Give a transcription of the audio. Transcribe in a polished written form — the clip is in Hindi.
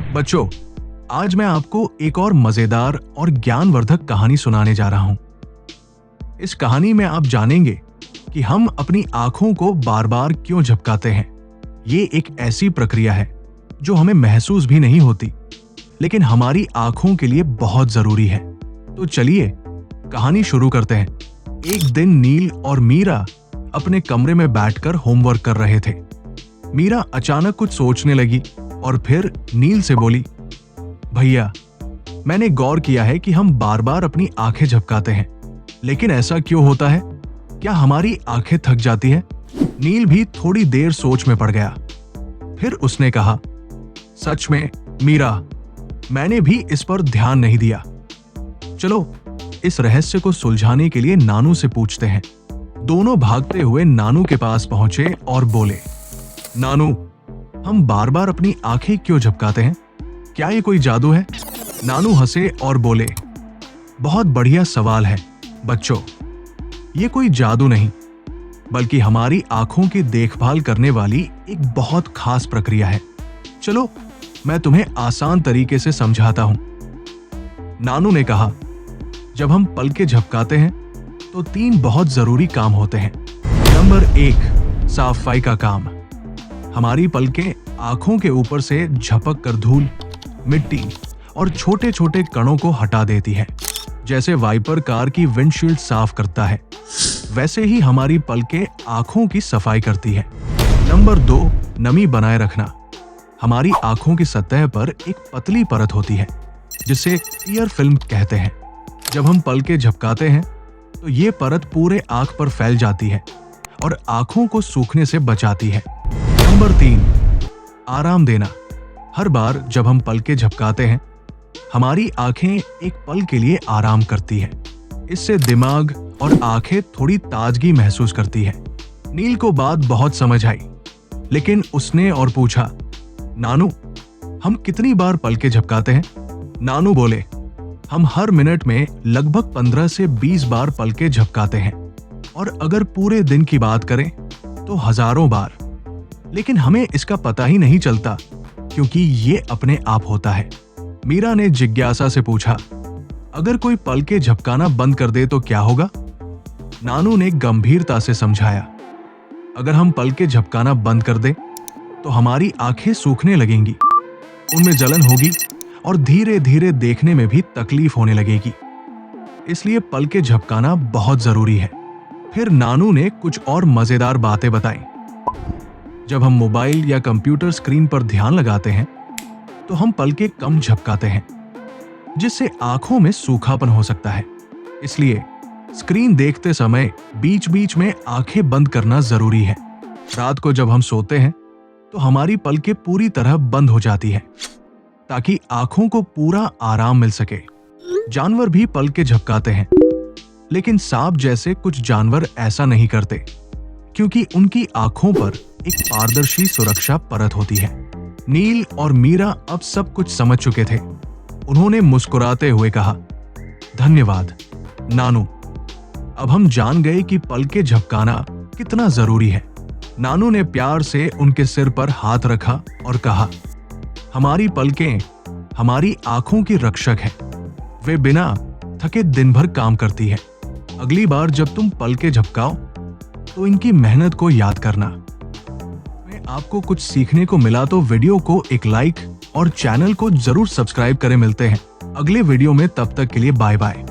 बच्चों, आज मैं आपको एक और मजेदार और ज्ञानवर्धक कहानी सुनाने जा रहा हूं। इस कहानी में आप जानेंगे कि हम अपनी आंखों को बार बार क्यों झपकाते हैं। ये एक ऐसी प्रक्रिया है जो हमें महसूस भी नहीं होती, लेकिन हमारी आंखों के लिए बहुत जरूरी है। तो चलिए कहानी शुरू करते हैं। एक दिन नील और मीरा अपने कमरे में बैठकर होमवर्क कर रहे थे। मीरा अचानक कुछ सोचने लगी और फिर नील से बोली, भैया, मैंने गौर किया है कि हम बार बार अपनी आंखें झपकाते हैं, लेकिन ऐसा क्यों होता है? क्या हमारी आंखें थक जाती हैं? नील भी थोड़ी देर सोच में पड़ गया। फिर उसने कहा, सच में मीरा, मैंने भी इस पर ध्यान नहीं दिया। चलो इस रहस्य को सुलझाने के लिए नानू से पूछते हैं। दोनों भागते हुए नानू के पास पहुंचे और बोले, नानू, हम बार बार अपनी आंखें क्यों झपकाते हैं? क्या ये कोई जादू है? नानू हंसे और बोले, बहुत बढ़िया सवाल है बच्चों। ये कोई जादू नहीं, बल्कि हमारी आंखों की देखभाल करने वाली एक बहुत खास प्रक्रिया है। चलो मैं तुम्हें आसान तरीके से समझाता हूं। नानू ने कहा, जब हम पलकें झपकाते हैं तो 3 बहुत जरूरी काम होते हैं। नंबर 1, साफाई का काम। हमारी पलकें आंखों के ऊपर से झपक कर धूल, मिट्टी और छोटे छोटे कणों को हटा देती है। जैसे वाइपर कार की विंडशील्ड साफ करता है, वैसे ही हमारी पलकें आंखों की सफाई करती है। नंबर 2, नमी बनाए रखना। हमारी आंखों की सतह पर एक पतली परत होती है जिसे टीयर फिल्म कहते हैं। जब हम पलकें झपकाते हैं तो ये परत पूरे आंख पर फैल जाती है और आंखों को सूखने से बचाती है। नंबर 3, आराम देना। हर बार जब हम पलकें झपकाते हैं, हमारी आंखें एक पल के लिए आराम करती हैं। इससे दिमाग और आंखें थोड़ी ताजगी महसूस करती है। नील को बात बहुत समझ आई, लेकिन उसने और पूछा, नानू, हम कितनी बार पलकें झपकाते हैं? नानू बोले, हम हर मिनट में लगभग 15 से 20 बार पलकें झपकाते हैं, और अगर पूरे दिन की बात करें तो हजारों बार। लेकिन हमें इसका पता ही नहीं चलता, क्योंकि ये अपने आप होता है। मीरा ने जिज्ञासा से पूछा, अगर कोई पलकें झपकाना बंद कर दे तो क्या होगा? नानू ने गंभीरता से समझाया, अगर हम पलकें झपकाना बंद कर दें तो हमारी आंखें सूखने लगेंगी, उनमें जलन होगी और धीरे धीरे देखने में भी तकलीफ होने लगेगी। इसलिए पलकें झपकाना बहुत जरूरी है। फिर नानू ने कुछ और मजेदार बातें बताई। जब हम मोबाइल या कंप्यूटर स्क्रीन पर ध्यान लगाते हैं तो हम पलकें कम झपकाते हैं, जिससे आंखों में सूखापन हो सकता है। इसलिए स्क्रीन देखते समय बीच बीच में आंखें बंद करना जरूरी है। रात को जब हम सोते हैं तो हमारी पलकें पूरी तरह बंद हो जाती है, ताकि आंखों को पूरा आराम मिल सके। जानवर भी पलकें झपकाते हैं, लेकिन सांप जैसे कुछ जानवर ऐसा नहीं करते, क्योंकि उनकी आंखों पर एक पारदर्शी सुरक्षा परत होती है। नील और मीरा अब सब कुछ समझ चुके थे। उन्होंने मुस्कुराते हुए कहा, धन्यवाद नानू, अब हम जान गए कि पलकें झपकाना कितना जरूरी है। नानू ने प्यार से उनके सिर पर हाथ रखा और कहा, हमारी पलकें हमारी आंखों की रक्षक है। वे बिना थके दिन भर काम करती है। अगली बार जब तुम पलकें झपकाओ तो इनकी मेहनत को याद करना। आपको कुछ सीखने को मिला तो वीडियो को एक लाइक और चैनल को जरूर सब्सक्राइब करें। मिलते हैं अगले वीडियो में, तब तक के लिए बाय बाय।